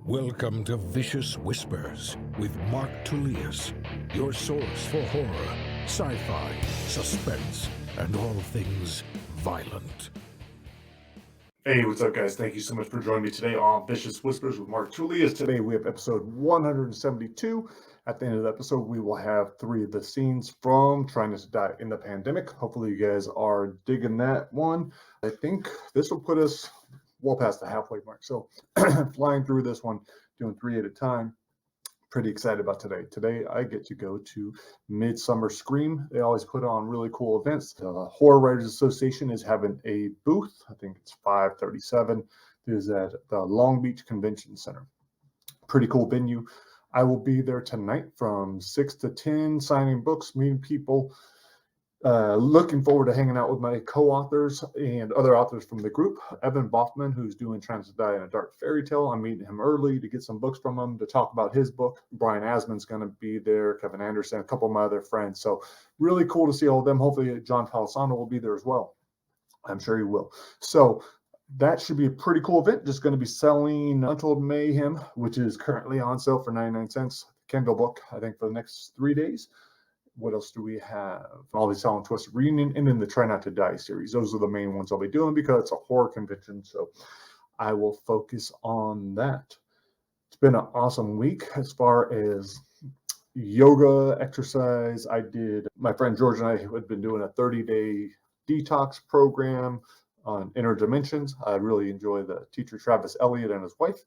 Welcome to Vicious Whispers with Mark Tullius, your source for horror, sci-fi, suspense, and all things violent. Hey, what's up, guys? Thank you so much for joining me today on Vicious Whispers with Mark Tullius. Today we have episode 172. At the end of the episode, we will have 3 of the scenes from Trying Not to Die in the Pandemic. Hopefully you guys are digging that one. I think this will put us well past the halfway mark. So flying through this one, doing 3 at a time. Pretty excited about today. Today I get to go to Midsummer Scream. They always put on really cool events. The Horror Writers Association is having a booth. I think it's 537. It is at the Long Beach Convention Center. Pretty cool venue. I will be there tonight from 6 to 10, signing books, meeting people. Looking forward to hanging out with my co-authors and other authors from the group. Evan Boffman, who's doing Trying to Die in a Dark Fairy Tale. I'm meeting him early to get some books from him to talk about his book. Brian Asman's going to be there, Kevin Anderson, a couple of my other friends. So really cool to see all of them. Hopefully John Palisano will be there as well. I'm sure he will. So that should be a pretty cool event. Just going to be selling Untold Mayhem, which is currently on sale for 99 cents. Campbell book, I think, for the next 3 days. What else do we have? I'll be selling Twisted Reunion and then the Try Not to Die series. Those are the main ones I'll be doing because it's a horror convention. So I will focus on that. It's been an awesome week as far as yoga, exercise. My friend George and I had been doing a 30-day detox program on inner dimensions. I really enjoy the teacher Travis Elliott and his wife.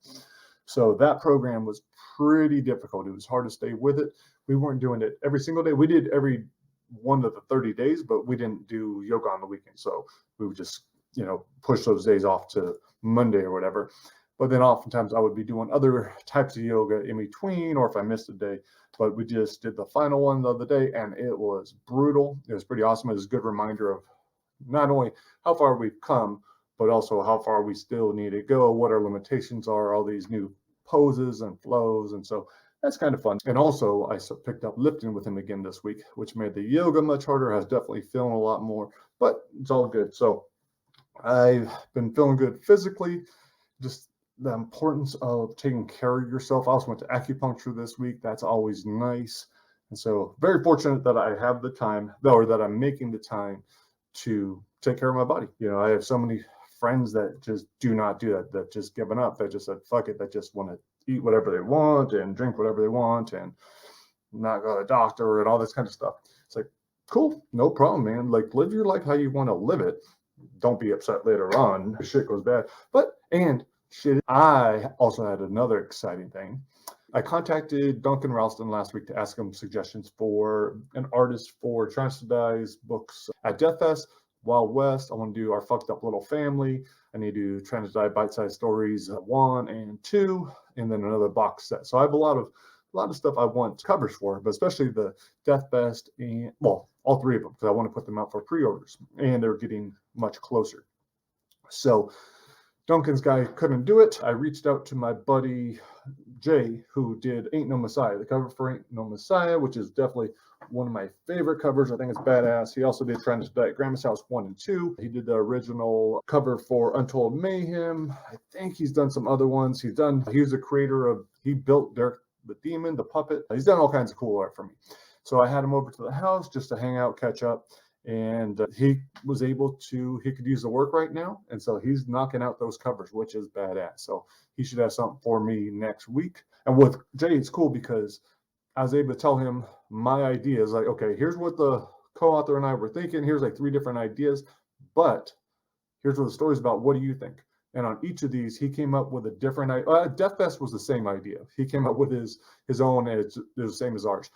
So that program was pretty difficult. It was hard to stay with it. We weren't doing it every single day. We did every one of the 30 days, but we didn't do yoga on the weekend. So we would just, push those days off to Monday or whatever. But then oftentimes I would be doing other types of yoga in between, or if I missed a day. But we just did the final one the other day, and it was brutal. It was pretty awesome. It was a good reminder of not only how far we've come, but also how far we still need to go, what our limitations are, all these new poses and flows. And so that's kind of fun. And also I picked up lifting with him again this week, which made the yoga much harder. I was definitely feeling a lot more, but it's all good. So I've been feeling good physically, just the importance of taking care of yourself. I also went to acupuncture this week. That's always nice. And so very fortunate that I have the time, or that I'm making the time to take care of my body. I have so many friends that just do not do that just given up, that just said, fuck it, that just want to eat whatever they want and drink whatever they want and not go to the doctor and all this kind of stuff. It's like, cool, no problem, man. Like, live your life how you want to live it. Don't be upset later on if shit goes bad. I also had another exciting thing. I contacted Duncan Ralston last week to ask him suggestions for an artist for Trying to Die's books at Death Fest. Wild West. I want to do Our Fucked Up Little Family. I need to do Trying to Die Bite-Sized Stories 1 and 2, and then another box set. So I have a lot of stuff I want covers for, but especially the Death Fest and, well, all 3 of them, because I want to put them out for pre-orders, and they're getting much closer. So Duncan's guy couldn't do it. I reached out to my buddy Jay, who did Ain't No Messiah, the cover for Ain't No Messiah, which is definitely one of my favorite covers. I think it's badass. He also did Trying to Die at Grandma's House 1 and 2. He did the original cover for Untold Mayhem. I think he's done some other ones. He was the creator of, he built Derek the Demon, the puppet. He's done all kinds of cool art for me. So I had him over to the house just to hang out, catch up. And he could use the work right now. And so he's knocking out those covers, which is badass. So he should have something for me next week. And with Jay, it's cool because I was able to tell him my ideas. Like, okay, here's what the co-author and I were thinking. Here's like 3 different ideas, but here's what the story's about. What do you think? And on each of these, he came up with a different idea. Death Fest was the same idea. He came up with his own, and it's the same as ours.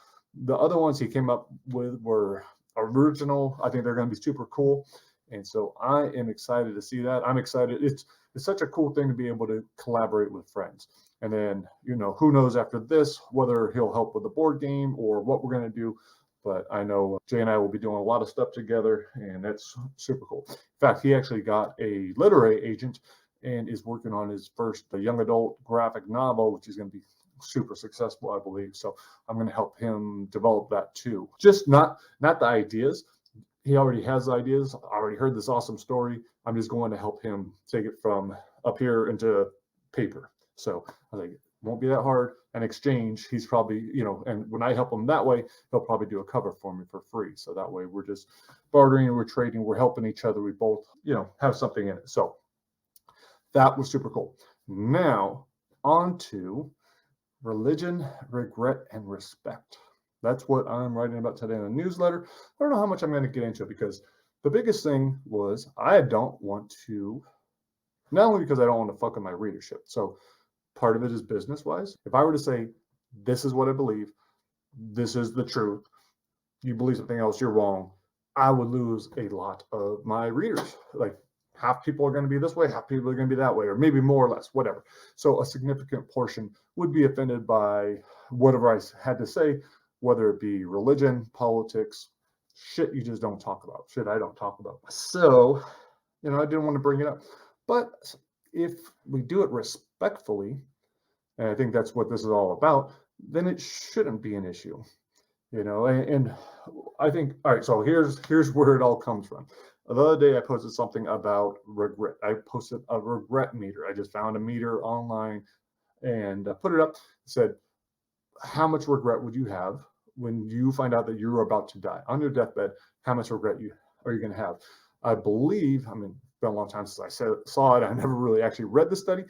The other ones he came up with were original. I think they're going to be super cool. And so I am excited to see that. I'm excited. It's such a cool thing to be able to collaborate with friends. And then, who knows after this, whether he'll help with the board game or what we're going to do. But I know Jay and I will be doing a lot of stuff together, and that's super cool. In fact, he actually got a literary agent and is working on his first young adult graphic novel, which is going to be super successful, I believe. So I'm going to help him develop that too. Just not the ideas. He already has ideas. I already heard this awesome story. I'm just going to help him take it from up here into paper. So I was like, won't be that hard. In exchange, he's probably, and when I help him that way, he'll probably do a cover for me for free. So that way we're just bartering and we're trading, we're helping each other. We both, have something in it. So that was super cool. Now on to religion, regret, and respect. That's what I'm writing about today in the newsletter. I don't know how much I'm going to get into it because the biggest thing was I don't want to, not only because I don't want to fuck with my readership. So part of it is business wise. If I were to say, this is what I believe, this is the truth, you believe something else, you're wrong, I would lose a lot of my readers. Like half people are going to be this way, half people are going to be that way, or maybe more or less, whatever. So a significant portion would be offended by whatever I had to say, whether it be religion, politics, shit you just don't talk about, shit I don't talk about. So, I didn't want to bring it up. But if we do it respectfully, and I think that's what this is all about, then it shouldn't be an issue. And I think, all right, so here's where it all comes from. The other day I posted something about regret. I posted a regret meter. I just found a meter online and put it up. It said, how much regret would you have when you find out that you're about to die on your deathbed? How much regret are you going to have? I believe, it's been a long time since I saw it. I never really actually read the study,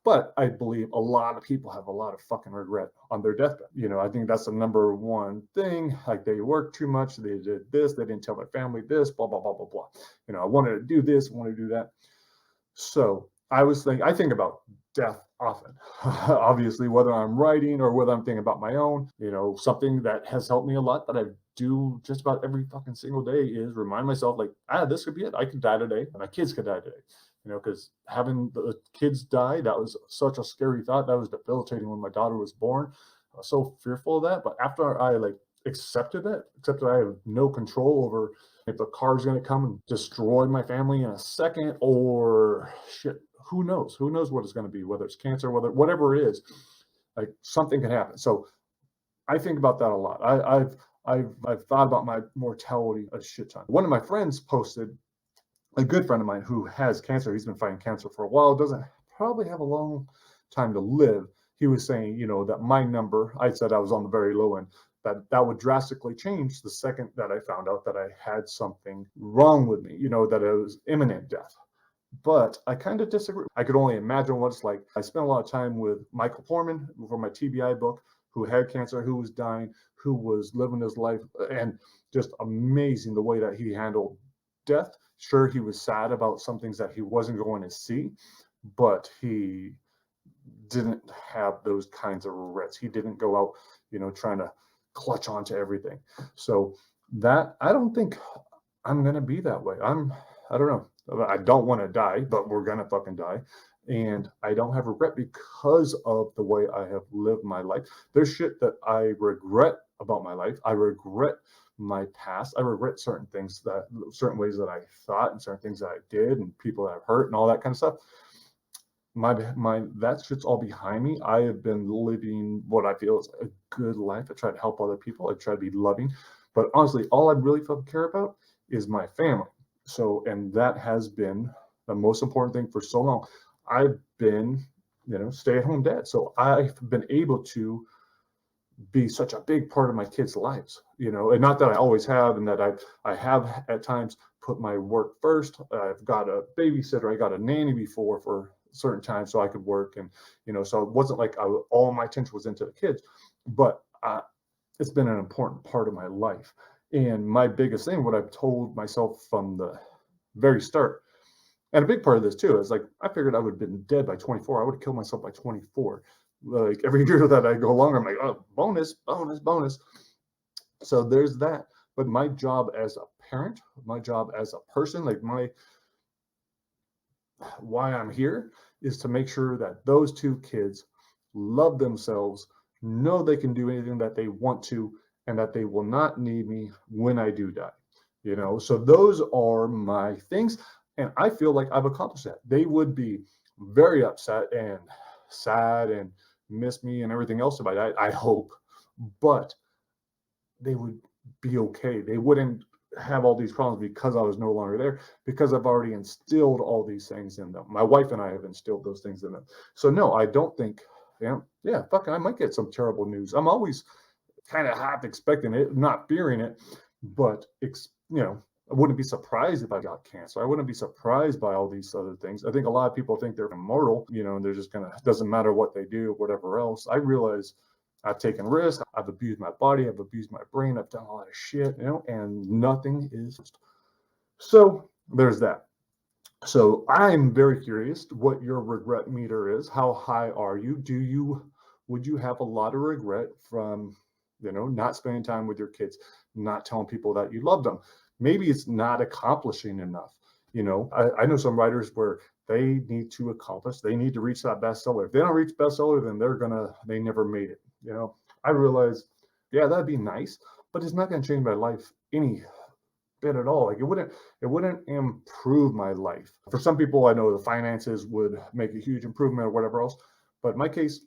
but I believe a lot of people have a lot of fucking regret on their deathbed. I think that's the number one thing. Like they worked too much. They did this. They didn't tell my family this, blah, blah, blah, blah, blah. I wanted to do this, I wanted to do that. So I think about death often, obviously, whether I'm writing or whether I'm thinking about my own, something that has helped me a lot that I do just about every fucking single day is remind myself like, this could be it. I could die today. My kids could die today, because having the kids die, that was such a scary thought. That was debilitating when my daughter was born. I was so fearful of that. But after I accepted that I have no control over if the car's going to come and destroy my family in a second or shit, who knows what it's going to be, whether it's cancer, whatever it is, like something can happen. So I think about that a lot. I've thought about my mortality a shit ton. One of my friends posted, a good friend of mine who has cancer, he's been fighting cancer for a while, doesn't probably have a long time to live. He was saying, that my number, I said I was on the very low end, that would drastically change the second that I found out that I had something wrong with me, that it was imminent death. But I kind of disagree. I could only imagine what it's like. I spent a lot of time with Michael Porman for my TBI book, who had cancer, who was dying, who was living his life, and just amazing the way that he handled death. Sure, he was sad about some things that he wasn't going to see, but he didn't have those kinds of regrets. He didn't go out, trying to clutch onto everything. So that, I don't think I'm going to be that way. I don't know. I don't want to die, but we're going to fucking die. And I don't have regret because of the way I have lived my life. There's shit that I regret about my life. I regret my past. I regret certain things, certain ways that I thought and certain things that I did and people that I've hurt and all that kind of stuff. That shit's all behind me. I have been living what I feel is a good life. I try to help other people. I try to be loving, but honestly, all I really fucking care about is my family. So, and that has been the most important thing for so long. I've been, stay-at-home dad. So I've been able to be such a big part of my kids' lives, and not that I always have, and that I have at times put my work first. I've got a babysitter, I got a nanny before for certain times so I could work, and so it wasn't like all my attention was into the kids, but it's been an important part of my life. And my biggest thing, what I've told myself from the very start, and a big part of this too, is like I figured I would have been dead by 24. I would have killed myself by 24. Like every year that I go along, I'm like, oh, bonus. So there's that. But my job as a parent, my job as a person, why I'm here is to make sure that those two kids love themselves, know they can do anything that they want to, and that they will not need me when I do die. So those are my things. And I feel like I've accomplished that. They would be very upset and sad and miss me and everything else about it, I hope. But they would be okay. They wouldn't have all these problems because I was no longer there, because I've already instilled all these things in them. My wife and I have instilled those things in them. So no, I don't think damn, yeah, fuck, I might get some terrible news. I'm always kind of half expecting it, not fearing it, but I wouldn't be surprised if I got cancer. I wouldn't be surprised by all these other things. I think a lot of people think they're immortal, and they're just doesn't matter what they do, whatever else. I realize I've taken risks. I've abused my body. I've abused my brain. I've done a lot of shit, and nothing is. So there's that. So I'm very curious what your regret meter is. How high are you? Would you have a lot of regret from, not spending time with your kids, not telling people that you love them? Maybe it's not accomplishing enough. I know some writers where they need to accomplish, they need to reach that bestseller. If they don't reach bestseller, then they never made it. I realize, yeah, that'd be nice, but it's not going to change my life any bit at all. Like it wouldn't improve my life. For some people, I know the finances would make a huge improvement or whatever else. But in my case,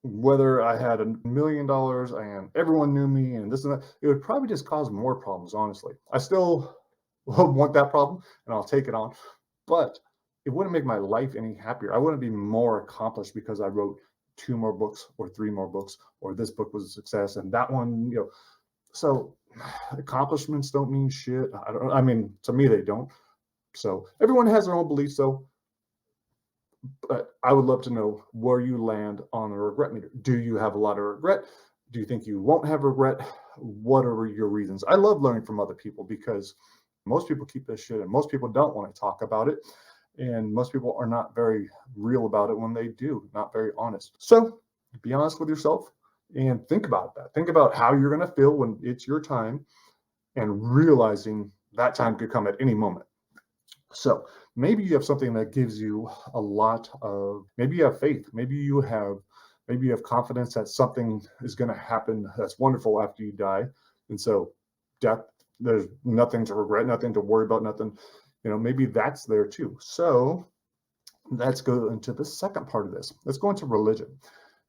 whether I had $1 million and everyone knew me and this and that, it would probably just cause more problems, honestly. I still want that problem and I'll take it on, but it wouldn't make my life any happier. I wouldn't be more accomplished because I wrote 2 more books or 3 more books, or this book was a success and that one, So accomplishments don't mean shit. I mean, to me, they don't. So everyone has their own beliefs, though. But I would love to know where you land on the regret meter. Do you have a lot of regret? Do you think you won't have regret? What are your reasons? I love learning from other people because most people keep this shit and most people don't want to talk about it. And most people are not very real about it when they do, not very honest. So be honest with yourself and think about that. Think about how you're going to feel when it's your time and realizing that time could come at any moment. So maybe you have something that gives you a lot of, maybe you have faith, maybe you have confidence that something is going to happen that's wonderful after you die. And so death, there's nothing to regret, nothing to worry about, nothing, maybe that's there too. So let's go into the second part of this. Let's go into religion,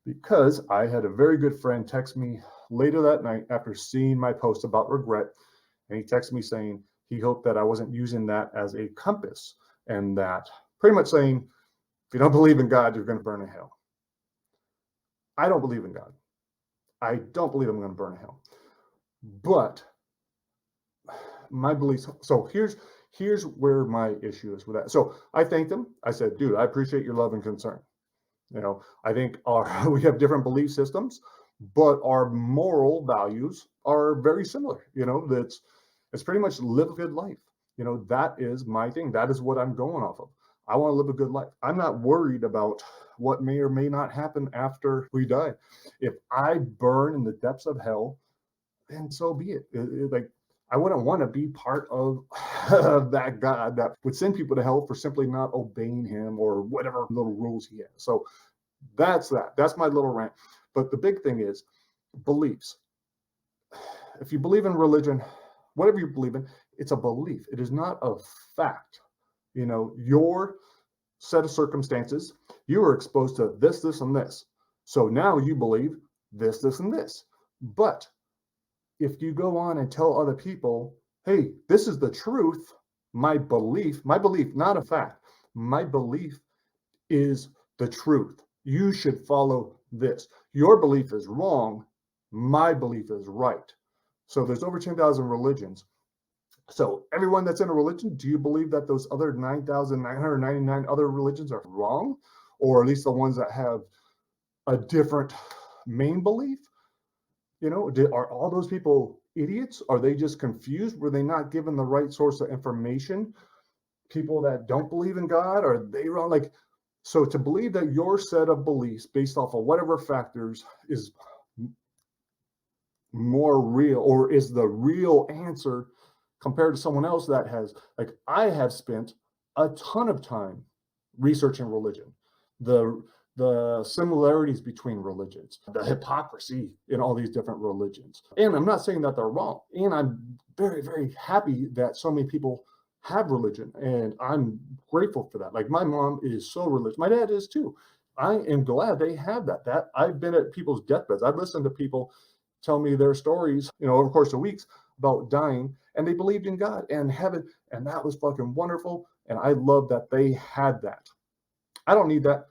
because I had a very good friend text me later that night after seeing my post about regret. And he texted me saying he hoped that I wasn't using that as a compass, and that pretty much saying, if you don't believe in God, you're going to burn in hell. I don't believe in God. I don't believe I'm going to burn in hell. But my beliefs, so here's where my issue is with that. So I thanked him. I said, dude, I appreciate your love and concern. I think we have different belief systems, but our moral values are very similar. It's pretty much live a good life. That is my thing. That is what I'm going off of. I want to live a good life. I'm not worried about what may or may not happen after we die. If I burn in the depths of hell, then so be it. Like, I wouldn't want to be part of that God that would send people to hell for simply not obeying him or whatever little rules he has. So that's that. That's my little rant. But the big thing is beliefs. If you believe in religion, whatever you believe in, it's a belief. It is not a fact. Your set of circumstances, you were exposed to this, this, and this. So now you believe this, this, and this. But if you go on and tell other people, hey, this is the truth, my belief, not a fact, my belief is the truth. You should follow this. Your belief is wrong. My belief is right. So there's over 10,000 religions. So everyone that's in a religion, do you believe that those other 9,999 other religions are wrong? Or at least the ones that have a different main belief? Are all those people idiots? Are they just confused? Were they not given the right source of information? People that don't believe in God, are they wrong? So to believe that your set of beliefs based off of whatever factors is more real, or is the real answer compared to someone else that has, like, I have spent a ton of time researching religion, the similarities between religions, the hypocrisy in all these different religions. And I'm not saying that they're wrong. And I'm very, very happy that so many people have religion. And I'm grateful for that. Like, my mom is so religious. My dad is too. I am glad they have that. I've been at people's deathbeds. I've listened to people tell me their stories, over the course of weeks about dying, and they believed in God and heaven. And that was fucking wonderful. And I love that they had that. I don't need that.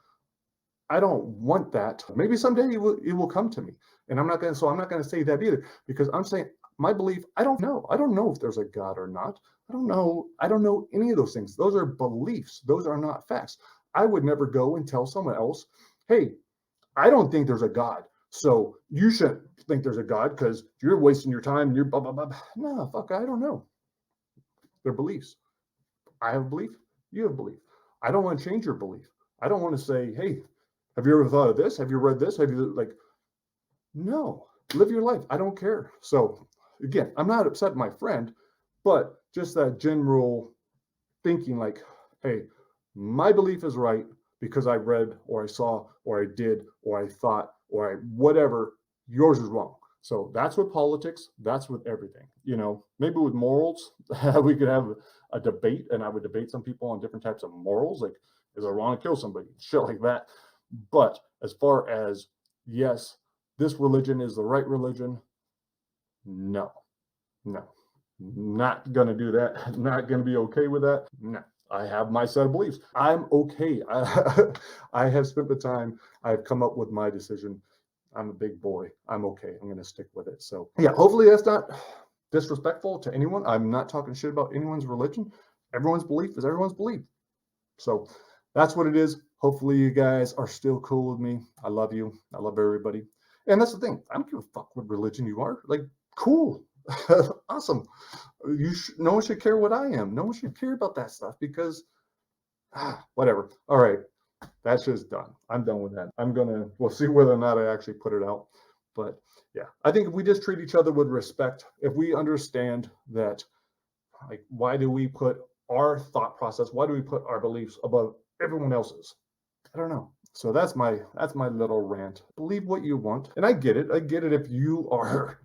I don't want that. Maybe someday it will come to me. And I'm not going to say that either, because I'm saying my belief, I don't know. I don't know if there's a God or not. I don't know. I don't know any of those things. Those are beliefs. Those are not facts. I would never go and tell someone else, hey, I don't think there's a God. So you shouldn't think there's a God because you're wasting your time and you're blah, blah, blah. No, fuck, I don't know. They're beliefs. I have a belief. You have a belief. I don't want to change your belief. I don't want to say, hey, have you ever thought of this? Have you read this? Have you no, live your life. I don't care. So again, I'm not upset at my friend, but just that general thinking like, hey, my belief is right because I read or I saw or I did or I thought or I whatever, yours is wrong. So that's with politics, that's with everything. Maybe with morals, we could have a debate, and I would debate some people on different types of morals, like is it wrong to kill somebody, shit like that. But as far as, yes, this religion is the right religion, no, not gonna do that. Not gonna be okay with that. No, I have my set of beliefs. I'm okay. I have spent the time. I've come up with my decision. I'm a big boy. I'm okay. I'm gonna stick with it. So yeah, hopefully that's not disrespectful to anyone. I'm not talking shit about anyone's religion. Everyone's belief is everyone's belief. So that's what it is. Hopefully you guys are still cool with me. I love you. I love everybody. And that's the thing. I don't give a fuck what religion you are. Like, cool. Awesome. No one should care what I am. No one should care about that stuff because whatever. All right. That's just done. I'm done with that. We'll see whether or not I actually put it out. But yeah, I think if we just treat each other with respect, if we understand that, like, why do we put our thought process, why do we put our beliefs above everyone else's? I don't know. So that's my little rant. Believe what you want. And I get it. I get it if you are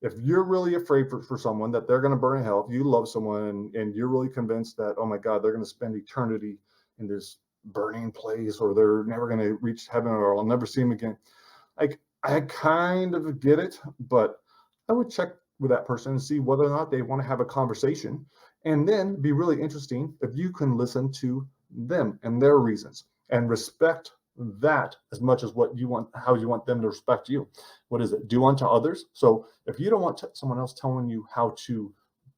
if you're really afraid for someone that they're going to burn in hell, if you love someone and you're really convinced that, oh my God, they're going to spend eternity in this burning place, or they're never going to reach heaven, or I'll never see them again. Like, I kind of get it, but I would check with that person and see whether or not they want to have a conversation, and then be really interesting if you can listen to them and their reasons and respect that as much as how you want them to respect you. What is it? Do unto others. So if you don't want someone else telling you how to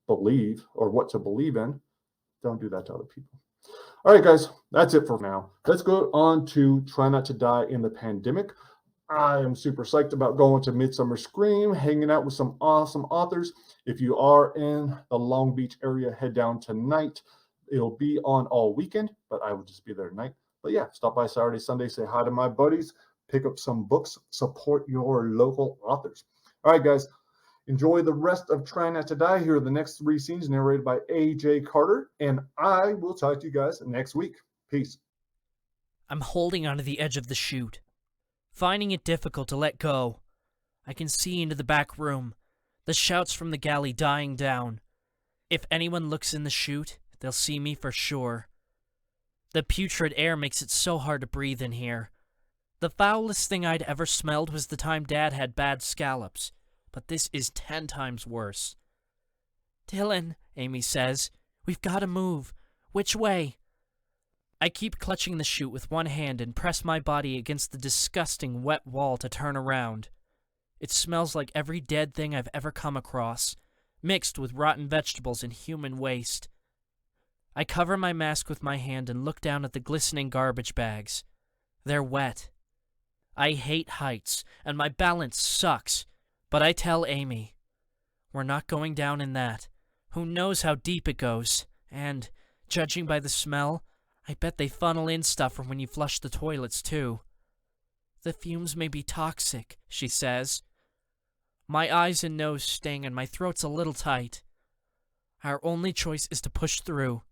believe or what to believe in, don't do that to other people. All right, guys, that's it for now. Let's go on to Try Not to Die in the Pandemic. I am super psyched about going to Midsummer Scream, hanging out with some awesome authors. If you are in the Long Beach area, head down tonight. It'll be on all weekend, but I will just be there tonight. But yeah, stop by Saturday, Sunday, say hi to my buddies, pick up some books, support your local authors. All right, guys, enjoy the rest of Try Not to Die. Here are the next 3 scenes narrated by A.J. Carter, and I will talk to you guys next week. Peace. I'm holding onto the edge of the chute, finding it difficult to let go. I can see into the back room, the shouts from the galley dying down. If anyone looks in the chute, they'll see me for sure. The putrid air makes it so hard to breathe in here. The foulest thing I'd ever smelled was the time Dad had bad scallops, but this is 10 times worse. "Dylan," Amy says, "we've got to move. Which way?" I keep clutching the chute with one hand and press my body against the disgusting wet wall to turn around. It smells like every dead thing I've ever come across, mixed with rotten vegetables and human waste. I cover my mask with my hand and look down at the glistening garbage bags. They're wet. I hate heights, and my balance sucks, but I tell Amy, we're not going down in that. Who knows how deep it goes, and, judging by the smell, I bet they funnel in stuff from when you flush the toilets, too. "The fumes may be toxic," she says. My eyes and nose sting, and my throat's a little tight. Our only choice is to push through.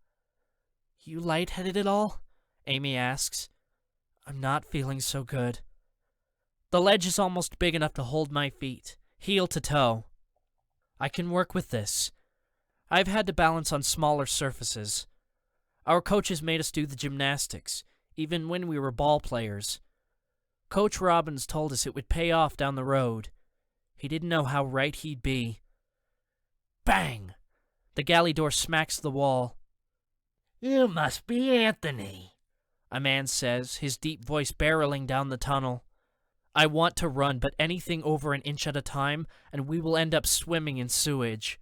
"You lightheaded at all?" Amy asks. I'm not feeling so good. The ledge is almost big enough to hold my feet, heel to toe. I can work with this. I've had to balance on smaller surfaces. Our coaches made us do the gymnastics, even when we were ball players. Coach Robbins told us it would pay off down the road. He didn't know how right he'd be. Bang! The galley door smacks the wall. "You must be Anthony," a man says, his deep voice barreling down the tunnel. I want to run, but anything over an inch at a time, and we will end up swimming in sewage.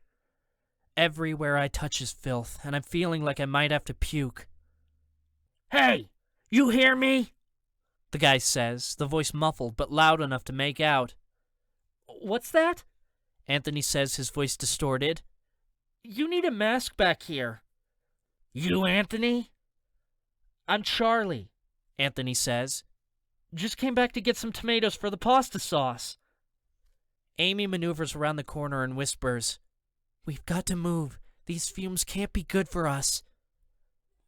Everywhere I touch is filth, and I'm feeling like I might have to puke. Hey, you hear me? The guy says, the voice muffled but loud enough to make out. What's that? Anthony says, his voice distorted. You need a mask back here. You, Anthony? I'm Charlie, Anthony says. Just came back to get some tomatoes for the pasta sauce. Amy maneuvers around the corner and whispers, We've got to move. These fumes can't be good for us.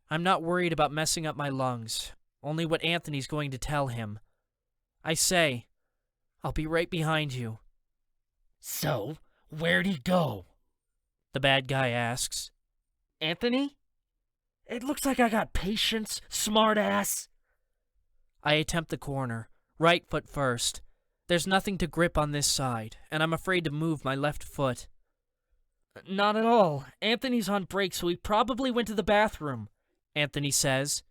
I'm not worried about messing up my lungs, only what Anthony's going to tell him. I say, I'll be right behind you. So, where'd he go? The bad guy asks. Anthony? It looks like I got patience, smartass. I attempt the corner, right foot first. There's nothing to grip on this side, and I'm afraid to move my left foot. Not at all. Anthony's on break, so he probably went to the bathroom, Anthony says.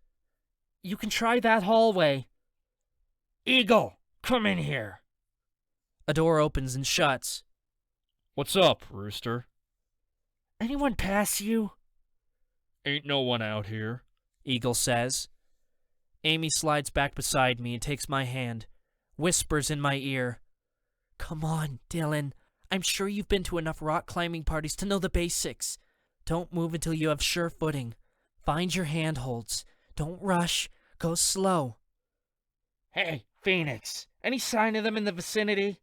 You can try that hallway. Eagle, come in here. A door opens and shuts. What's up, Rooster? Anyone pass you? Ain't no one out here. Eagle says. Amy slides back beside me and takes my hand, whispers in my ear. Come on, Dylan. I'm sure you've been to enough rock climbing parties to know the basics. Don't move until you have sure footing. Find your handholds. Don't rush. Go slow. Hey, Phoenix. Any sign of them in the vicinity?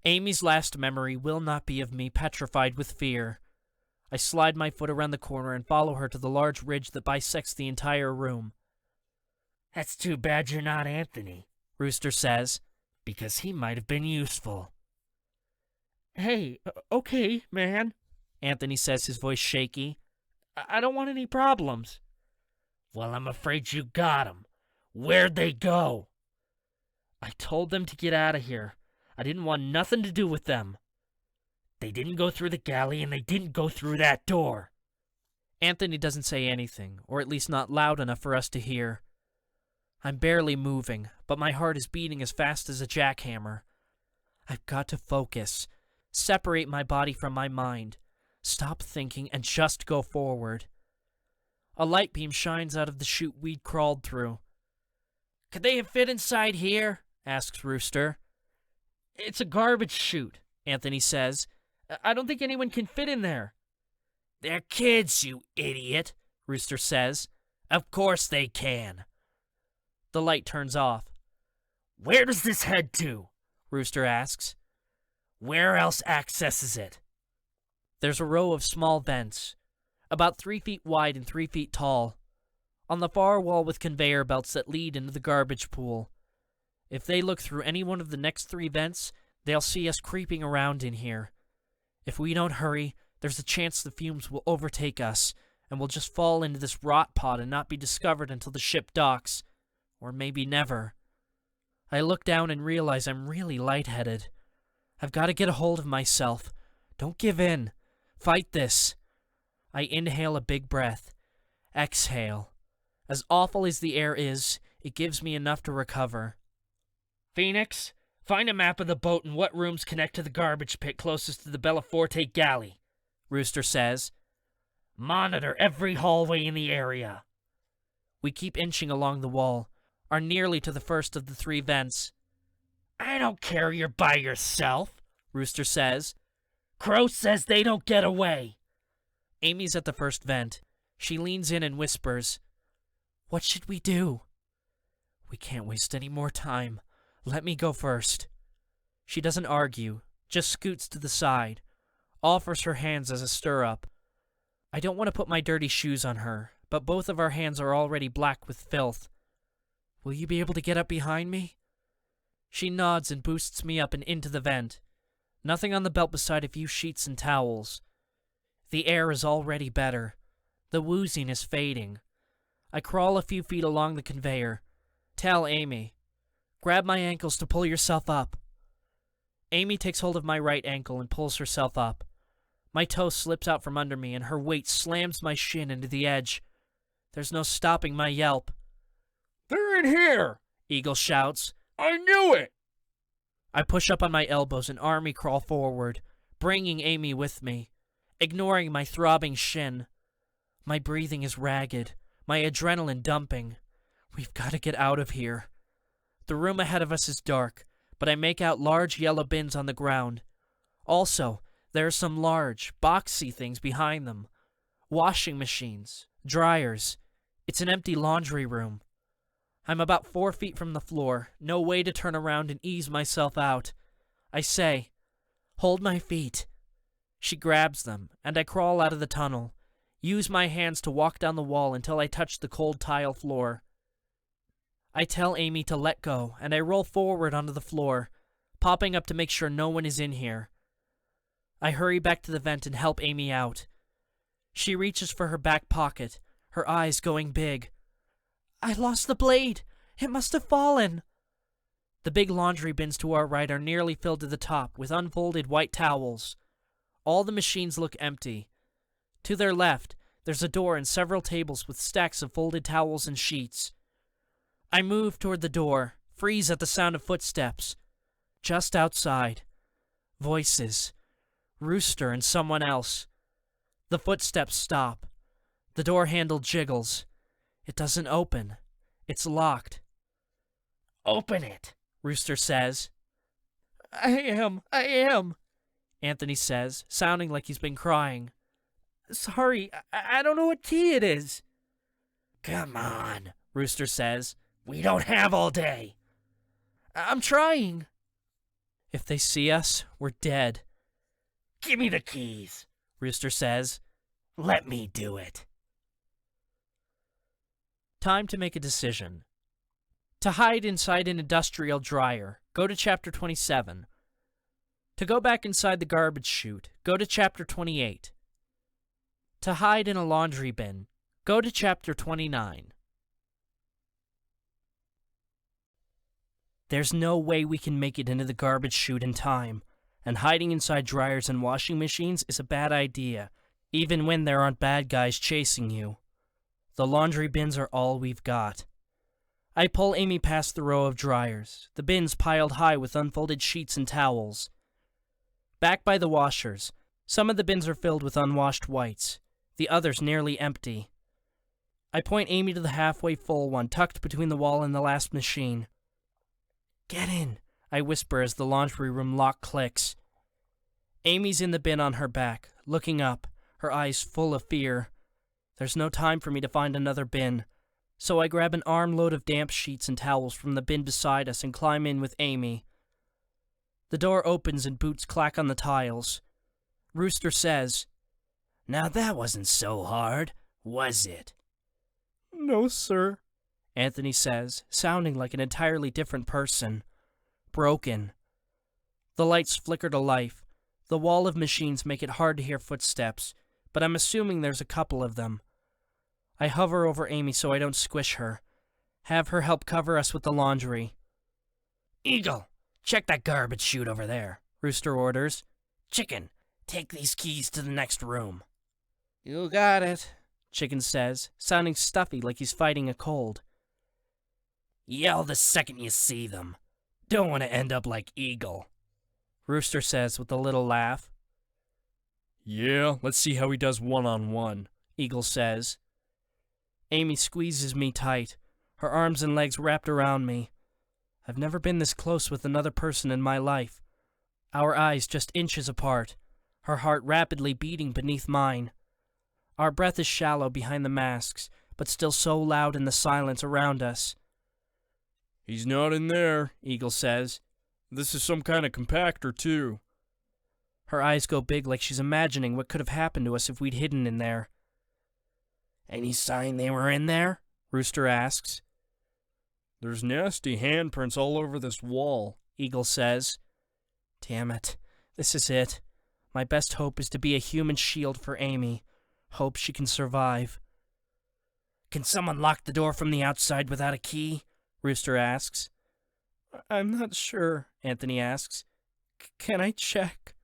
Amy's last memory will not be of me petrified with fear. I slide my foot around the corner and follow her to the large ridge that bisects the entire room. That's too bad you're not Anthony, Rooster says, because he might have been useful. Hey, okay, man, Anthony says, his voice shaky. I don't want any problems. Well, I'm afraid you got 'em. Where'd they go? I told them to get out of here. I didn't want nothing to do with them. They didn't go through the galley, and they didn't go through that door. Anthony doesn't say anything, or at least not loud enough for us to hear. I'm barely moving, but my heart is beating as fast as a jackhammer. I've got to focus, separate my body from my mind, stop thinking, and just go forward. A light beam shines out of the chute we'd crawled through. Could they have fit inside here? Asks Rooster. It's a garbage chute, Anthony says. I don't think anyone can fit in there. They're kids, you idiot, Rooster says. Of course they can. The light turns off. Where does this head to? Rooster asks. Where else accesses it? There's a row of small vents, about 3 feet wide and 3 feet tall, on the far wall with conveyor belts that lead into the garbage pool. If they look through any one of the next 3 vents, they'll see us creeping around in here. If we don't hurry, there's a chance the fumes will overtake us, and we'll just fall into this rot pot and not be discovered until the ship docks. Or maybe never. I look down and realize I'm really lightheaded. I've got to get a hold of myself. Don't give in. Fight this. I inhale a big breath. Exhale. As awful as the air is, it gives me enough to recover. Phoenix, find a map of the boat and what rooms connect to the garbage pit closest to the Bellaforte galley, Rooster says. Monitor every hallway in the area. We keep inching along the wall, are nearly to the first of the 3 vents. I don't care you're by yourself, Rooster says. Crow says they don't get away. Amy's at the first vent. She leans in and whispers, What should we do? We can't waste any more time. Let me go first. She doesn't argue, just scoots to the side, offers her hands as a stirrup. I don't want to put my dirty shoes on her, but both of our hands are already black with filth. Will you be able to get up behind me? She nods and boosts me up and into the vent. Nothing on the belt beside a few sheets and towels. The air is already better. The wooziness is fading. I crawl a few feet along the conveyor. Tell Amy, grab my ankles to pull yourself up. Amy takes hold of my right ankle and pulls herself up. My toe slips out from under me and her weight slams my shin into the edge. There's no stopping my yelp. They're in here! Eagle shouts. I knew it! I push up on my elbows and army crawl forward, bringing Amy with me, ignoring my throbbing shin. My breathing is ragged, my adrenaline dumping. We've got to get out of here. The room ahead of us is dark, but I make out large yellow bins on the ground. Also, there are some large, boxy things behind them. Washing machines, dryers. It's an empty laundry room. I'm about 4 feet from the floor, no way to turn around and ease myself out. I say, "Hold my feet." She grabs them, and I crawl out of the tunnel, use my hands to walk down the wall until I touch the cold tile floor. I tell Amy to let go, and I roll forward onto the floor, popping up to make sure no one is in here. I hurry back to the vent and help Amy out. She reaches for her back pocket, her eyes going big. "I lost the blade. It must have fallen." The big laundry bins to our right are nearly filled to the top with unfolded white towels. All the machines look empty. To their left, there's a door and several tables with stacks of folded towels and sheets. I move toward the door, freeze at the sound of footsteps. Just outside. Voices. Rooster and someone else. The footsteps stop. The door handle jiggles. It doesn't open. It's locked. "Open it," Rooster says. I am, Anthony says, sounding like he's been crying. "Sorry, I don't know what key it is." "Come on," Rooster says. "We don't have all day." "I'm trying." If they see us, we're dead. "Give me the keys," Rooster says. "Let me do it." Time to make a decision. To hide inside an industrial dryer, go to Chapter 27. To go back inside the garbage chute, go to Chapter 28. To hide in a laundry bin, go to Chapter 29. There's no way we can make it into the garbage chute in time, and hiding inside dryers and washing machines is a bad idea, even when there aren't bad guys chasing you. The laundry bins are all we've got. I pull Amy past the row of dryers, the bins piled high with unfolded sheets and towels. Back by the washers, some of the bins are filled with unwashed whites, the others nearly empty. I point Amy to the halfway full one tucked between the wall and the last machine. "Get in," I whisper as the laundry room lock clicks. Amy's in the bin on her back, looking up, her eyes full of fear. There's no time for me to find another bin, so I grab an armload of damp sheets and towels from the bin beside us and climb in with Amy. The door opens and boots clack on the tiles. Rooster says, "Now that wasn't so hard, was it?" "No, sir," Anthony says, sounding like an entirely different person. Broken. The lights flicker to life. The wall of machines make it hard to hear footsteps, but I'm assuming there's a couple of them. I hover over Amy so I don't squish her. Have her help cover us with the laundry. "Eagle, check that garbage chute over there," Rooster orders. "Chicken, take these keys to the next room." "You got it," Chicken says, sounding stuffy like he's fighting a cold. "Yell the second you see them. Don't want to end up like Eagle," Rooster says with a little laugh. Yeah, let's see how he does one-on-one, Eagle says. Amy squeezes me tight, her arms and legs wrapped around me. I've never been this close with another person in my life. Our eyes just inches apart, her heart rapidly beating beneath mine. Our breath is shallow behind the masks, but still so loud in the silence around us. He's not in there, Eagle says. This is some kind of compactor, too. Her eyes go big like she's imagining what could have happened to us if we'd hidden in there. "Any sign they were in there?" Rooster asks. "There's nasty handprints all over this wall," Eagle says. Damn it. This is it. My best hope is to be a human shield for Amy. Hope she can survive. "Can someone lock the door from the outside without a key?" Rooster asks. "I'm not sure," Anthony asks. "Can I check?"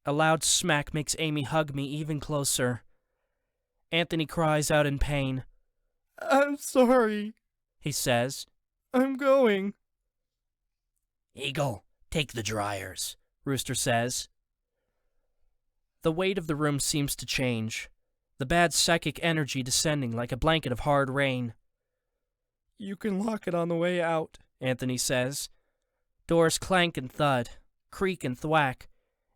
A loud smack makes Amy hug me even closer. Anthony cries out in pain. "I'm sorry." he says. I'm going. Eagle, take the dryers, Rooster says. The weight of the room seems to change, the bad psychic energy descending like a blanket of hard rain. You can lock it on the way out, Anthony says. Doors clank and thud, creak and thwack,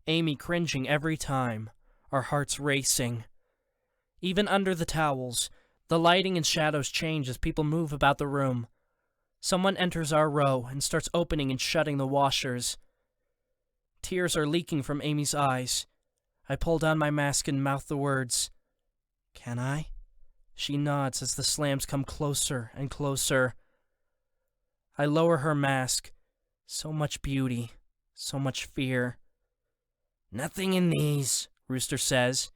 Amy cringing every time, our hearts racing. Even under the towels, the lighting and shadows change as people move about the room. Someone enters our row and starts opening and shutting the washers. Tears are leaking from Amy's eyes. I pull down my mask and mouth the words, "Can I?" She nods as the slams come closer and closer. I lower her mask. So much beauty, so much fear. "Nothing in these," Rooster says.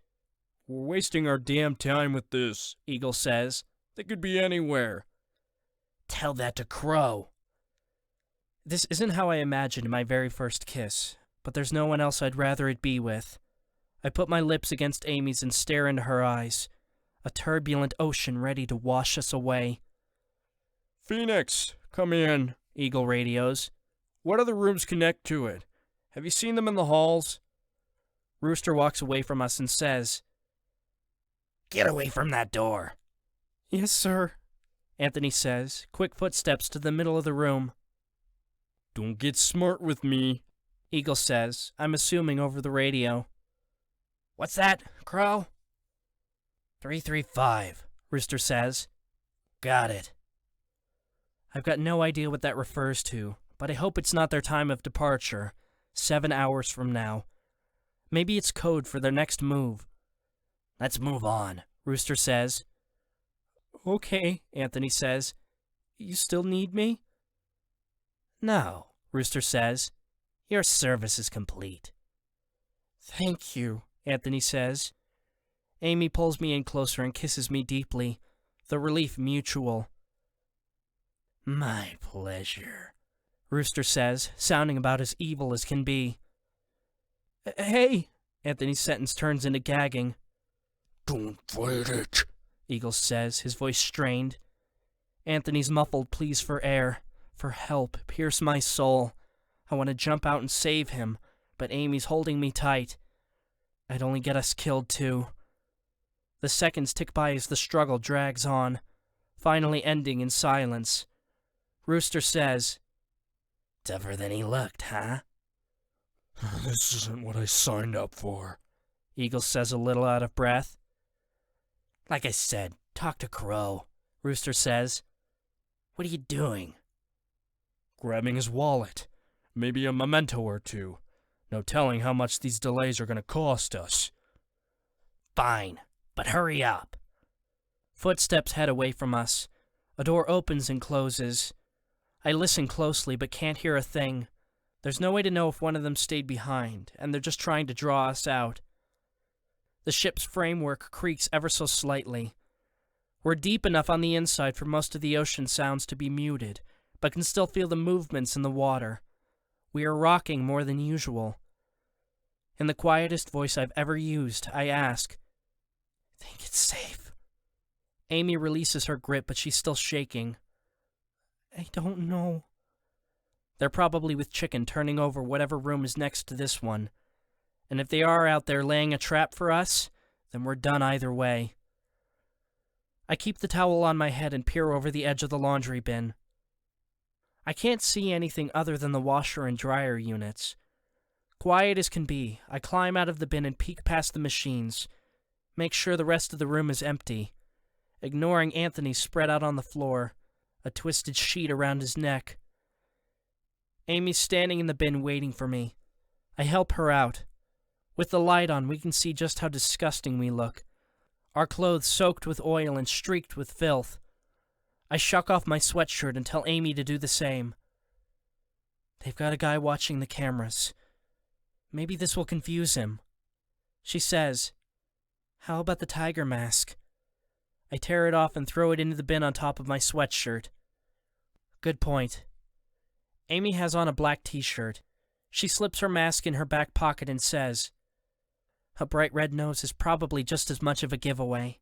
We're wasting our damn time with this, Eagle says. They could be anywhere. Tell that to Crow. This isn't how I imagined my very first kiss, but there's no one else I'd rather it be with. I put my lips against Amy's and stare into her eyes, a turbulent ocean ready to wash us away. Phoenix, come in, Eagle radios. What other rooms connect to it? Have you seen them in the halls? Rooster walks away from us and says, "Get away from that door." Yes, sir, Anthony says, quick footsteps to the middle of the room. Don't get smart with me, Eagle says, I'm assuming over the radio. What's that, Crow? 335, Rooster says. Got it. I've got no idea what that refers to, but I hope it's not their time of departure, 7 hours from now. Maybe it's code for their next move. Let's move on, Rooster says. Okay, Anthony says. You still need me? No, Rooster says. Your service is complete. Thank you, Anthony says. Amy pulls me in closer and kisses me deeply, the relief mutual. My pleasure, Rooster says, sounding about as evil as can be. Hey, Anthony's sentence turns into gagging. Don't fight it, Eagle says, his voice strained. Anthony's muffled pleas for air, for help, pierce my soul. I want to jump out and save him, but Amy's holding me tight. I'd only get us killed too. The seconds tick by as the struggle drags on, finally ending in silence. Rooster says, Tougher than he looked, huh? This isn't what I signed up for, Eagle says a little out of breath. Like I said, talk to Crow, Rooster says. What are you doing? Grabbing his wallet. Maybe a memento or two. No telling how much these delays are going to cost us. Fine, but hurry up. Footsteps head away from us. A door opens and closes. I listen closely but can't hear a thing. There's no way to know if one of them stayed behind, and they're just trying to draw us out. The ship's framework creaks ever so slightly. We're deep enough on the inside for most of the ocean sounds to be muted, but can still feel the movements in the water. We are rocking more than usual. In the quietest voice I've ever used, I ask, Think it's safe? Amy releases her grip, but she's still shaking. I don't know. They're probably with Chicken turning over whatever room is next to this one. And if they are out there laying a trap for us, then we're done either way. I keep the towel on my head and peer over the edge of the laundry bin. I can't see anything other than the washer and dryer units. Quiet as can be, I climb out of the bin and peek past the machines, make sure the rest of the room is empty, ignoring Anthony spread out on the floor, a twisted sheet around his neck. Amy's standing in the bin waiting for me. I help her out. With the light on, we can see just how disgusting we look. Our clothes soaked with oil and streaked with filth. I shuck off my sweatshirt and tell Amy to do the same. They've got a guy watching the cameras. Maybe this will confuse him. She says, How about the tiger mask? I tear it off and throw it into the bin on top of my sweatshirt. Good point. Amy has on a black t-shirt. She slips her mask in her back pocket and says, A bright red nose is probably just as much of a giveaway.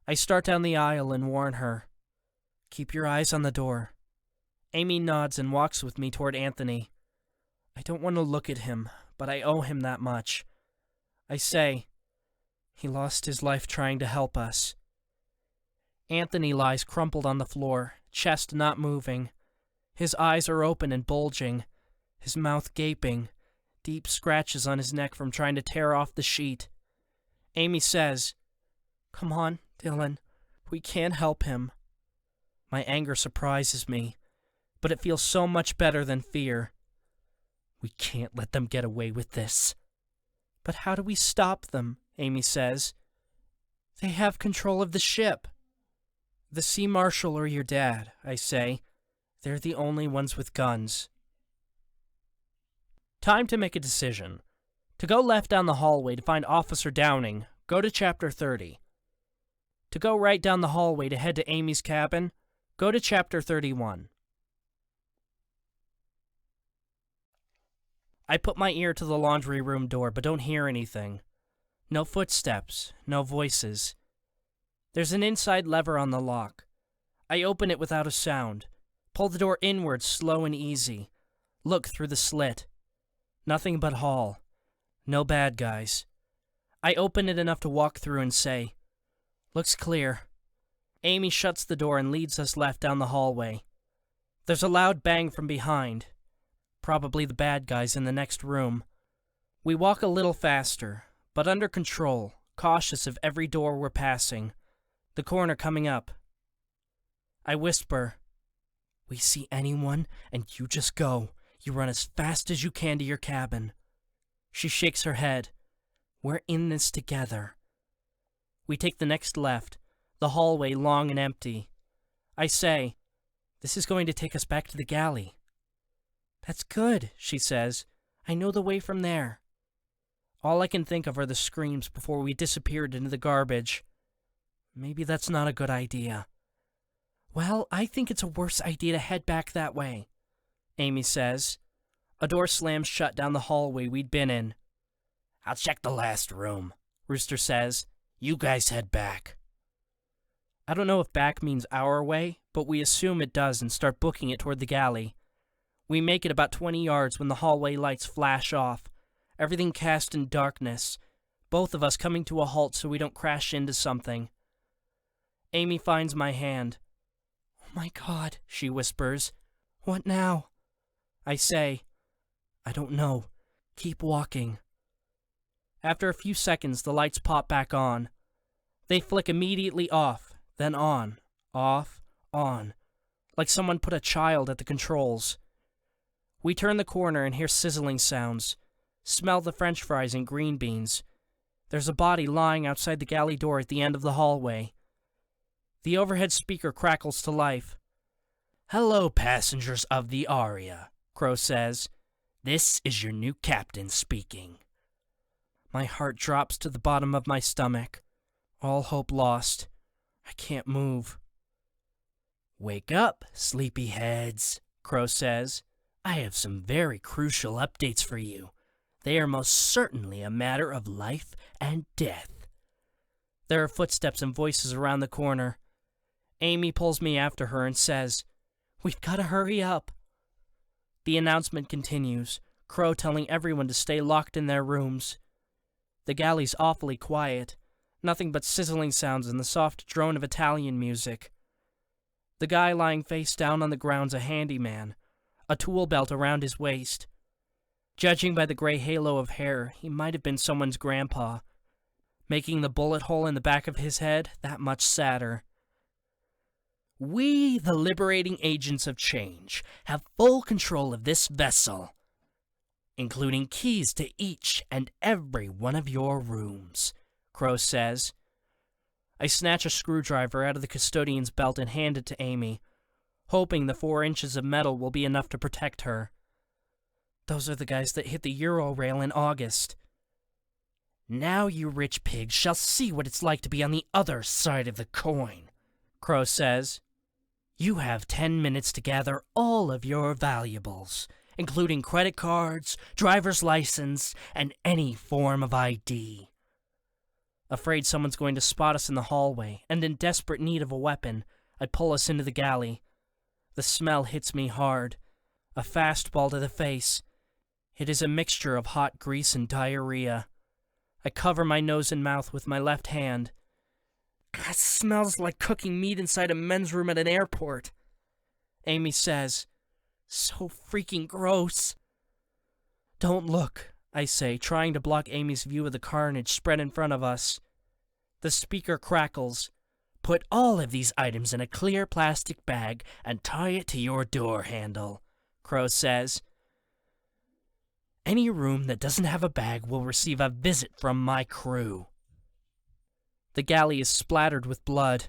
I start down the aisle and warn her, Keep your eyes on the door. Amy nods and walks with me toward Anthony. I don't want to look at him, but I owe him that much. I say, he lost his life trying to help us. Anthony lies crumpled on the floor, chest not moving. His eyes are open and bulging, his mouth gaping, deep scratches on his neck from trying to tear off the sheet. Amy says, "Come on, Dylan, we can't help him." My anger surprises me, but it feels so much better than fear. We can't let them get away with this. But how do we stop them? Amy says. They have control of the ship. The Sea Marshal or your dad, I say. They're the only ones with guns. Time to make a decision. To go left down the hallway to find Officer Downing, go to Chapter 30. To go right down the hallway to head to Amy's cabin, go to Chapter 31. I put my ear to the laundry room door, but don't hear anything. No footsteps, no voices. There's an inside lever on the lock. I open it without a sound, pull the door inward slow and easy, look through the slit. Nothing but hall. No bad guys. I open it enough to walk through and say, "Looks clear." Amy shuts the door and leads us left down the hallway. There's a loud bang from behind. Probably the bad guys in the next room. We walk a little faster, but under control, cautious of every door we're passing. The corner coming up. I whisper, "We see anyone, and you just go. You run as fast as you can to your cabin." She shakes her head. We're in this together. We take the next left, the hallway long and empty. I say, "This is going to take us back to the galley." "That's good," she says. "I know the way from there." All I can think of are the screams before we disappeared into the garbage. Maybe that's not a good idea. "Well, I think it's a worse idea to head back that way," Amy says. A door slams shut down the hallway we'd been in. "I'll check the last room," Rooster says. "You guys head back." I don't know if back means our way, but we assume it does and start booking it toward the galley. We make it about 20 yards when the hallway lights flash off, everything cast in darkness, both of us coming to a halt so we don't crash into something. Amy finds my hand. "Oh my God," she whispers. "What now?" I say, "I don't know. Keep walking." After a few seconds, the lights pop back on. They flick immediately off, then on, off, on, like someone put a child at the controls. We turn the corner and hear sizzling sounds, smell the French fries and green beans. There's a body lying outside the galley door at the end of the hallway. The overhead speaker crackles to life. "Hello, passengers of the Aria," Crow says. "This is your new captain speaking." My heart drops to the bottom of my stomach. All hope lost. I can't move. "Wake up, sleepyheads," Crow says. "I have some very crucial updates for you. They are most certainly a matter of life and death." There are footsteps and voices around the corner. Amy pulls me after her and says, "We've got to hurry up." The announcement continues, Crow telling everyone to stay locked in their rooms. The galley's awfully quiet, nothing but sizzling sounds and the soft drone of Italian music. The guy lying face down on the ground's a handyman, a tool belt around his waist. Judging by the gray halo of hair, he might have been someone's grandpa, making the bullet hole in the back of his head that much sadder. "We, the liberating agents of change, have full control of this vessel, including keys to each and every one of your rooms," Crow says. I snatch a screwdriver out of the custodian's belt and hand it to Amy, hoping the 4 inches of metal will be enough to protect her. Those are the guys that hit the Euro rail in August. "Now you rich pigs shall see what it's like to be on the other side of the coin," Crow says. "You have 10 minutes to gather all of your valuables, including credit cards, driver's license, and any form of ID." Afraid someone's going to spot us in the hallway, and in desperate need of a weapon, I pull us into the galley. The smell hits me hard. A fastball to the face. It is a mixture of hot grease and diarrhea. I cover my nose and mouth with my left hand. God, smells like cooking meat inside a men's room at an airport. Amy says, so freaking gross. Don't look, I say, trying to block Amy's view of the carnage spread in front of us. The speaker crackles. Put all of these items in a clear plastic bag and tie it to your door handle, Crow says. Any room that doesn't have a bag will receive a visit from my crew. The galley is splattered with blood.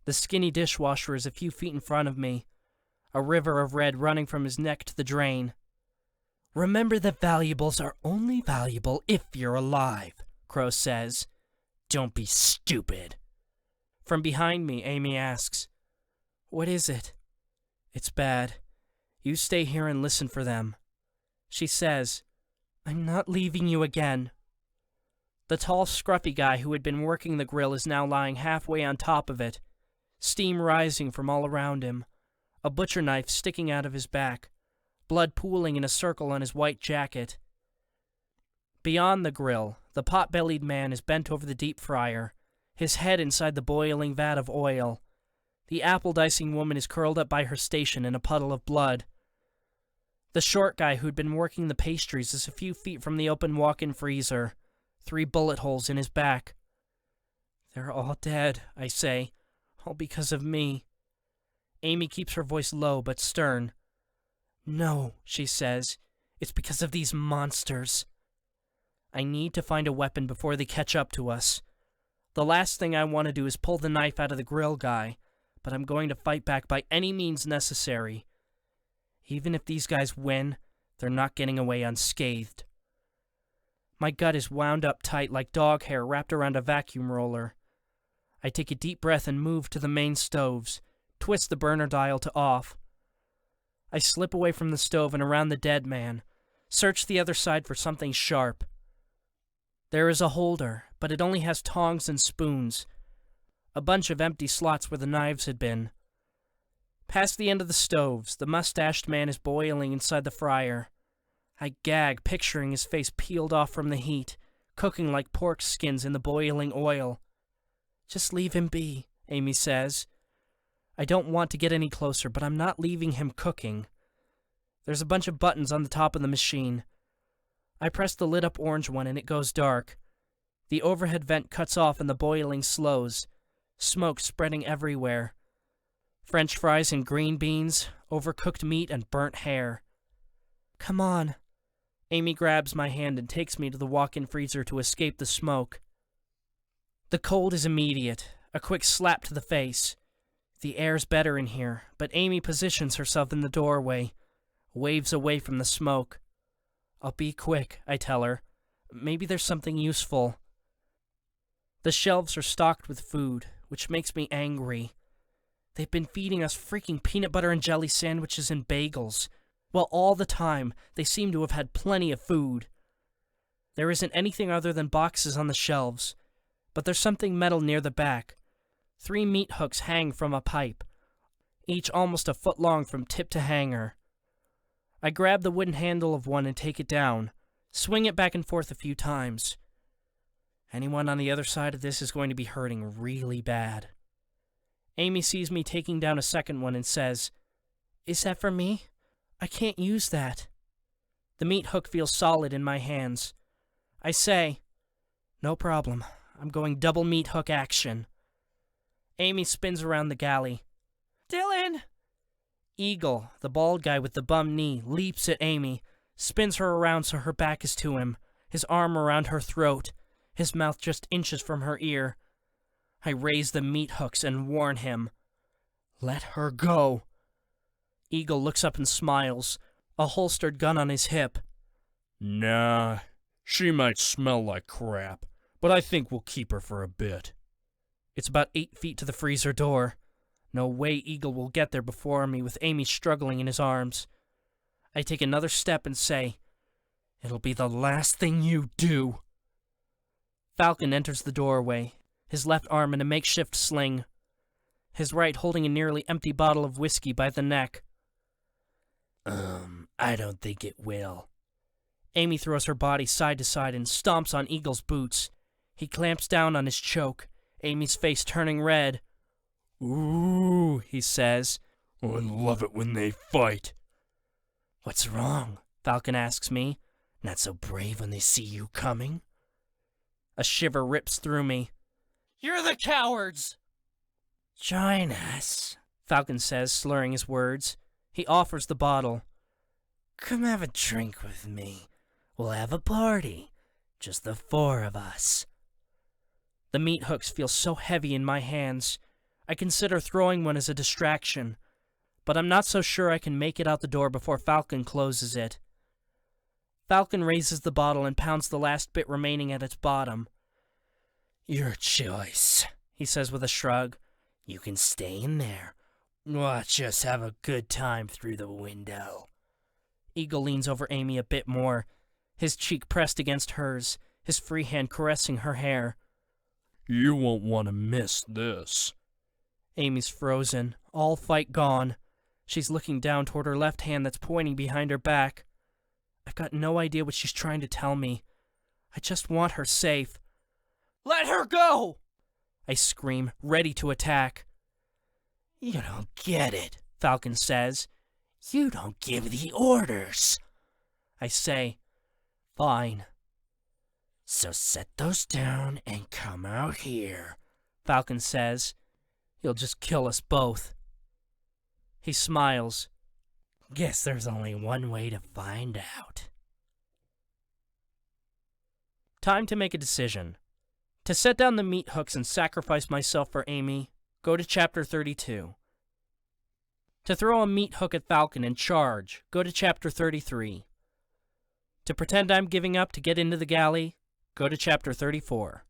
The skinny dishwasher is a few feet in front of me, a river of red running from his neck to the drain. Remember that valuables are only valuable if you're alive, Crow says. Don't be stupid. From behind me, Amy asks, what is it? It's bad. You stay here and listen for them. She says, I'm not leaving you again. The tall, scruffy guy who had been working the grill is now lying halfway on top of it, steam rising from all around him, a butcher knife sticking out of his back, blood pooling in a circle on his white jacket. Beyond the grill, the pot-bellied man is bent over the deep fryer, his head inside the boiling vat of oil. The apple-dicing woman is curled up by her station in a puddle of blood. The short guy who'd been working the pastries is a few feet from the open walk-in freezer, 3 bullet holes in his back. They're all dead, I say, all because of me. Amy keeps her voice low but stern. No, she says, it's because of these monsters. I need to find a weapon before they catch up to us. The last thing I want to do is pull the knife out of the grill guy, but I'm going to fight back by any means necessary. Even if these guys win, they're not getting away unscathed. My gut is wound up tight like dog hair wrapped around a vacuum roller. I take a deep breath and move to the main stoves, twist the burner dial to off. I slip away from the stove and around the dead man, search the other side for something sharp. There is a holder, but it only has tongs and spoons. A bunch of empty slots where the knives had been. Past the end of the stoves, the mustached man is boiling inside the fryer. I gag, picturing his face peeled off from the heat, cooking like pork skins in the boiling oil. Just leave him be, Amy says. I don't want to get any closer, but I'm not leaving him cooking. There's a bunch of buttons on the top of the machine. I press the lit-up orange one and it goes dark. The overhead vent cuts off and the boiling slows, smoke spreading everywhere. French fries and green beans, overcooked meat and burnt hair. Come on. Amy grabs my hand and takes me to the walk-in freezer to escape the smoke. The cold is immediate, a quick slap to the face. The air's better in here, but Amy positions herself in the doorway, waves away from the smoke. I'll be quick, I tell her. Maybe there's something useful. The shelves are stocked with food, which makes me angry. They've been feeding us freaking peanut butter and jelly sandwiches and bagels, while all the time they seem to have had plenty of food. There isn't anything other than boxes on the shelves, but there's something metal near the back. 3 meat hooks hang from a pipe, each almost a foot long from tip to hanger. I grab the wooden handle of one and take it down, swing it back and forth a few times. Anyone on the other side of this is going to be hurting really bad. Amy sees me taking down a second one and says, Is that for me? I can't use that. The meat hook feels solid in my hands. I say, No problem. I'm going double meat hook action. Amy spins around the galley. Dylan! Eagle, the bald guy with the bum knee, leaps at Amy, spins her around so her back is to him, his arm around her throat, his mouth just inches from her ear. I raise the meat hooks and warn him. Let her go. Eagle looks up and smiles, a holstered gun on his hip. Nah, she might smell like crap, but I think we'll keep her for a bit. It's about 8 feet to the freezer door. No way Eagle will get there before me with Amy struggling in his arms. I take another step and say, It'll be the last thing you do. Falcon enters the doorway, his left arm in a makeshift sling. his right holding a nearly empty bottle of whiskey by the neck. I don't think it will. Amy throws her body side to side and stomps on Eagle's boots. He clamps down on his choke, Amy's face turning red. Ooh, he says. I love it when they fight. What's wrong? Falcon asks me. Not so brave when they see you coming? A shiver rips through me. You're the cowards! Join us, Falcon says, slurring his words. He offers the bottle. Come have a drink with me. We'll have a party. Just the four of us. The meat hooks feel so heavy in my hands. I consider throwing one as a distraction, but I'm not so sure I can make it out the door before Falcon closes it. Falcon raises the bottle and pounds the last bit remaining at its bottom. Your choice, he says with a shrug. You can stay in there. Watch us have a good time through the window. Eagle leans over Amy a bit more, his cheek pressed against hers, his free hand caressing her hair. You won't want to miss this. Amy's frozen, all fight gone. She's looking down toward her left hand that's pointing behind her back. I've got no idea what she's trying to tell me. I just want her safe. Let her go! I scream, ready to attack. You don't get it, Falcon says. You don't give the orders. I say, fine. So set those down and come out here, Falcon says. He'll just kill us both. He smiles. Guess there's only one way to find out. Time to make a decision. To set down the meat hooks and sacrifice myself for Amy, go to Chapter 32. To throw a meat hook at Falcon and charge, go to Chapter 33. To pretend I'm giving up to get into the galley, go to Chapter 34.